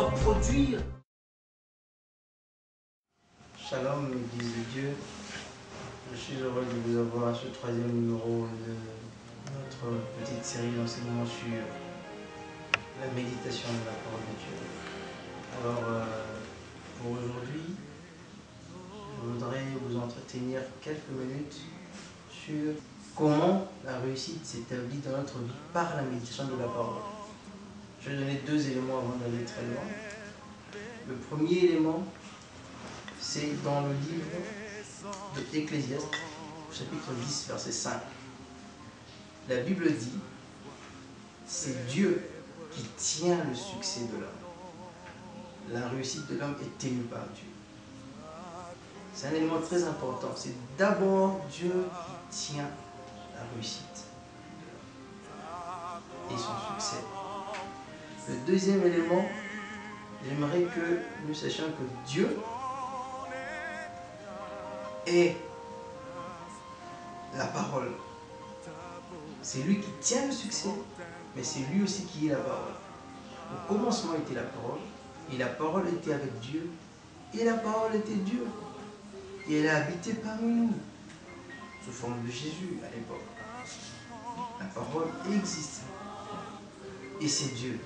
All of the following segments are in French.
doit produire. Shalom, l'Église de Dieu. Je suis heureux de vous avoir à ce troisième numéro de notre petite série d'enseignements sur la méditation de la parole de Dieu. Alors, pour aujourd'hui, je voudrais vous entretenir quelques minutes sur comment la réussite s'établit dans notre vie par la méditation de la parole. Je vais donner deux éléments avant d'aller très loin. Le premier élément, c'est dans le livre de Ecclésiaste, chapitre 10, verset 5. La Bible dit, c'est Dieu qui tient le succès de l'homme. La réussite de l'homme est tenue par Dieu. C'est un élément très important. C'est d'abord Dieu qui tient la réussite et son succès. Le deuxième élément, j'aimerais que nous sachions que Dieu est la parole. C'est lui qui tient le succès, mais c'est lui aussi qui est la parole. Au commencement était la parole, et la parole était avec Dieu, et la parole était Dieu. Et elle a habité parmi nous, sous forme de Jésus à l'époque. La parole existe, et c'est Dieu.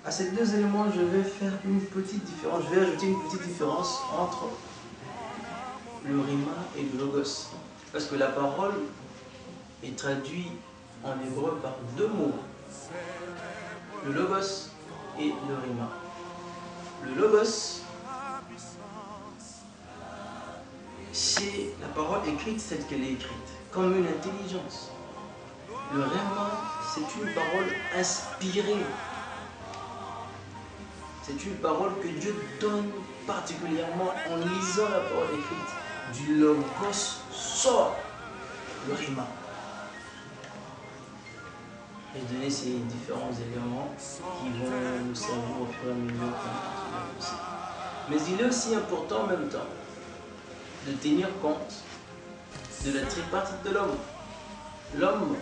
À ces deux éléments, je vais faire une petite différence. Je vais ajouter une petite différence entre le rima et le logos. Parce que la parole est traduite en hébreu par deux mots. Le logos et le rima. Le logos, c'est la parole écrite telle qu'elle est écrite, comme une intelligence. Le rima, c'est une parole inspirée. C'est une parole que Dieu donne particulièrement en lisant la parole écrite. Du logos sort le rima. Je vais donner ces différents éléments qui vont nous servir au fur et à mesure qu'on avance. Mais il est aussi important en même temps de tenir compte de la tripartite de l'homme. L'homme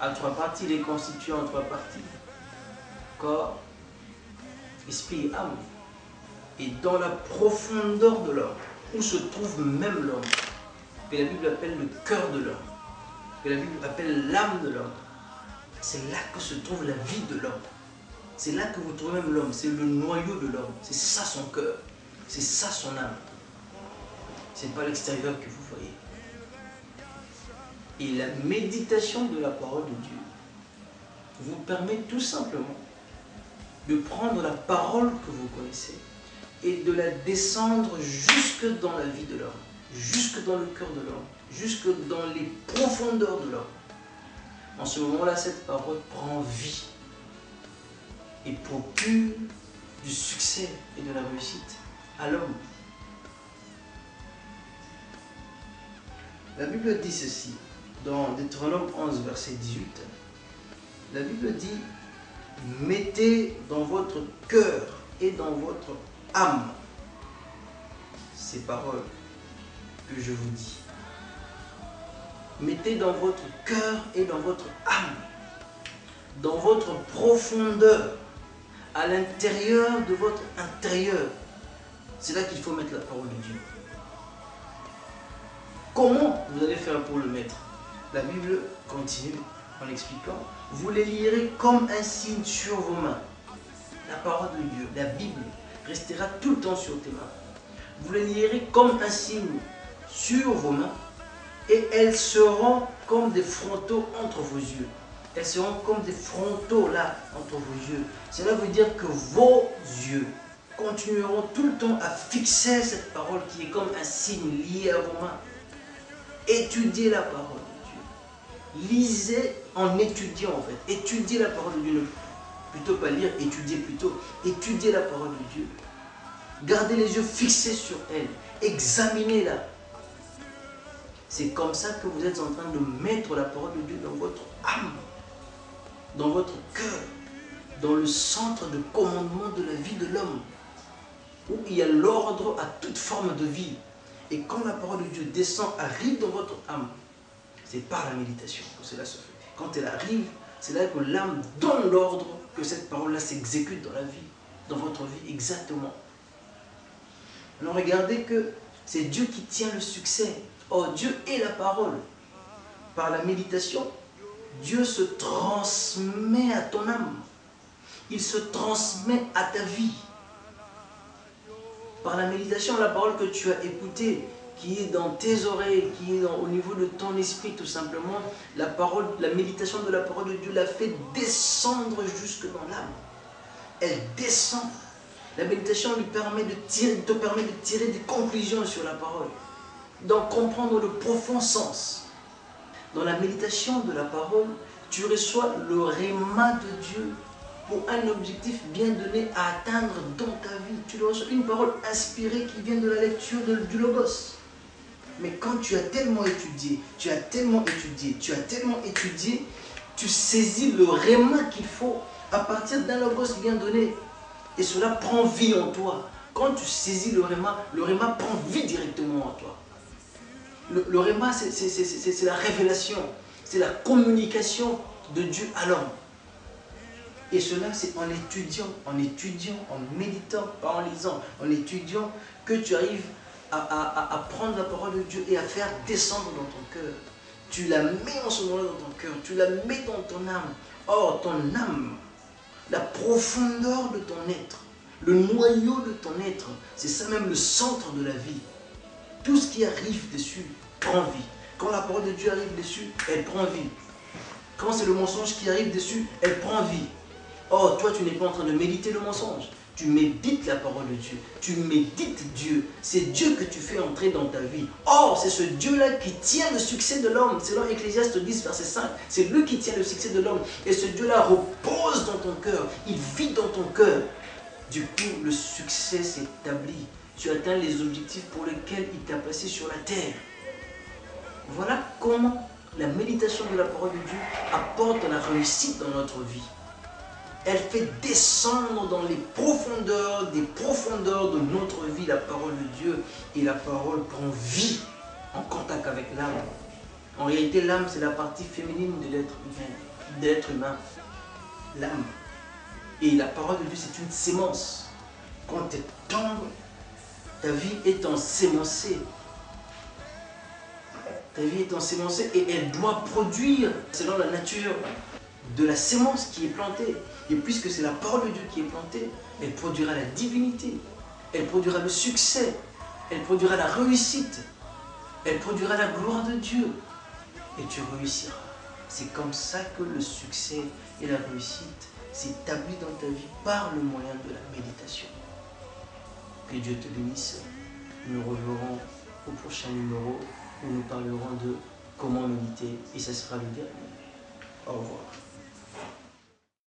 a trois parties, il est constitué en trois parties. Corps, esprit et âme. Et dans la profondeur de l'homme, où se trouve même l'homme, que la Bible appelle le cœur de l'homme, que la Bible appelle l'âme de l'homme, c'est là que se trouve la vie de l'homme. C'est là que vous trouvez même l'homme, c'est le noyau de l'homme, c'est ça son cœur, c'est ça son âme. C'est pas l'extérieur que vous voyez. Et la méditation de la parole de Dieu vous permet tout simplement de prendre la parole que vous connaissez et de la descendre jusque dans la vie de l'homme, jusque dans le cœur de l'homme, jusque dans les profondeurs de l'homme. En ce moment-là, cette parole prend vie et procure du succès et de la réussite à l'homme. La Bible dit ceci, dans Deutéronome 11, verset 18. La Bible dit, mettez dans votre cœur et dans votre âme ces paroles que je vous dis. Mettez dans votre cœur et dans votre âme, dans votre profondeur, à l'intérieur de votre intérieur. C'est là qu'il faut mettre la parole de Dieu. Comment vous allez faire pour le mettre? La Bible continue en expliquant, vous les lirez comme un signe sur vos mains. La parole de Dieu, la Bible, restera tout le temps sur tes mains. Vous les lirez comme un signe sur vos mains et elles seront comme des frontaux entre vos yeux. Elles seront comme des frontaux là entre vos yeux. Cela veut dire que vos yeux continueront tout le temps à fixer cette parole qui est comme un signe lié à vos mains. Étudiez la parole de Dieu. Lisez en étudiant en fait. Étudiez la parole de Dieu. Plutôt pas lire, étudiez plutôt. Étudiez la parole de Dieu. Gardez les yeux fixés sur elle. Examinez-la. C'est comme ça que vous êtes en train de mettre la parole de Dieu dans votre âme, dans votre cœur, dans le centre de commandement de la vie de l'homme, où il y a l'ordre à toute forme de vie. Et quand la parole de Dieu descend, arrive dans votre âme, c'est par la méditation que cela se fait. Quand elle arrive, c'est là que l'âme donne l'ordre que cette parole-là s'exécute dans la vie, dans votre vie exactement. Alors regardez que c'est Dieu qui tient le succès. Oh, Dieu est la parole. Par la méditation, Dieu se transmet à ton âme. Il se transmet à ta vie. Par la méditation, la parole que tu as écoutée, qui est dans tes oreilles, qui est au niveau de ton esprit tout simplement, la méditation de la parole de Dieu la fait descendre jusque dans l'âme. Elle descend. La méditation te permet de tirer des conclusions sur la parole, d'en comprendre le profond sens. Dans la méditation de la parole, tu reçois le réma de Dieu pour un objectif bien donné à atteindre dans ta vie. Tu reçois une parole inspirée qui vient de la lecture du Logos. Mais quand tu as tellement étudié, tu saisis le réma qu'il faut à partir d'un Logos bien donné. Et cela prend vie en toi. Quand tu saisis le réma prend vie directement en toi. Le réma, c'est la révélation, c'est la communication de Dieu à l'homme. Et cela, c'est en étudiant, en méditant, pas en lisant, en étudiant, que tu arrives à prendre la parole de Dieu et à faire descendre dans ton cœur. Tu la mets en ce moment dans ton cœur, tu la mets dans ton âme. Or, ton âme, la profondeur de ton être, le noyau de ton être, c'est ça même le centre de la vie. Tout ce qui arrive dessus prend vie. Quand la parole de Dieu arrive dessus, elle prend vie. Quand c'est le mensonge qui arrive dessus, elle prend vie. Or, toi, tu n'es pas en train de méditer le mensonge. Tu médites la parole de Dieu. Tu médites Dieu. C'est Dieu que tu fais entrer dans ta vie. Or, c'est ce Dieu-là qui tient le succès de l'homme. Selon Ecclésiaste 10, verset 5. C'est lui qui tient le succès de l'homme. Et ce Dieu-là repose dans ton cœur. Il vit dans ton cœur. Du coup, le succès s'établit. Tu atteins les objectifs pour lesquels il t'a placé sur la terre. Voilà comment la méditation de la parole de Dieu apporte la réussite dans notre vie. Elle fait descendre dans les profondeurs des profondeurs de notre vie la parole de Dieu. Et la parole prend vie en contact avec l'âme. En réalité, l'âme, c'est la partie féminine de l'être humain. L'âme. Et la parole de Dieu, c'est une sémence. Quand tu tombes, ta vie est ensémencée. Ta vie est ensémencée et elle doit produire, selon la nature de la sémence qui est plantée. Et puisque c'est la parole de Dieu qui est plantée, elle produira la divinité, elle produira le succès, elle produira la réussite, elle produira la gloire de Dieu. Et tu réussiras. C'est comme ça que le succès et la réussite s'établissent dans ta vie par le moyen de la méditation. Que Dieu te bénisse. Nous reverrons au prochain numéro où nous parlerons de comment méditer et ce sera le dernier. Au revoir.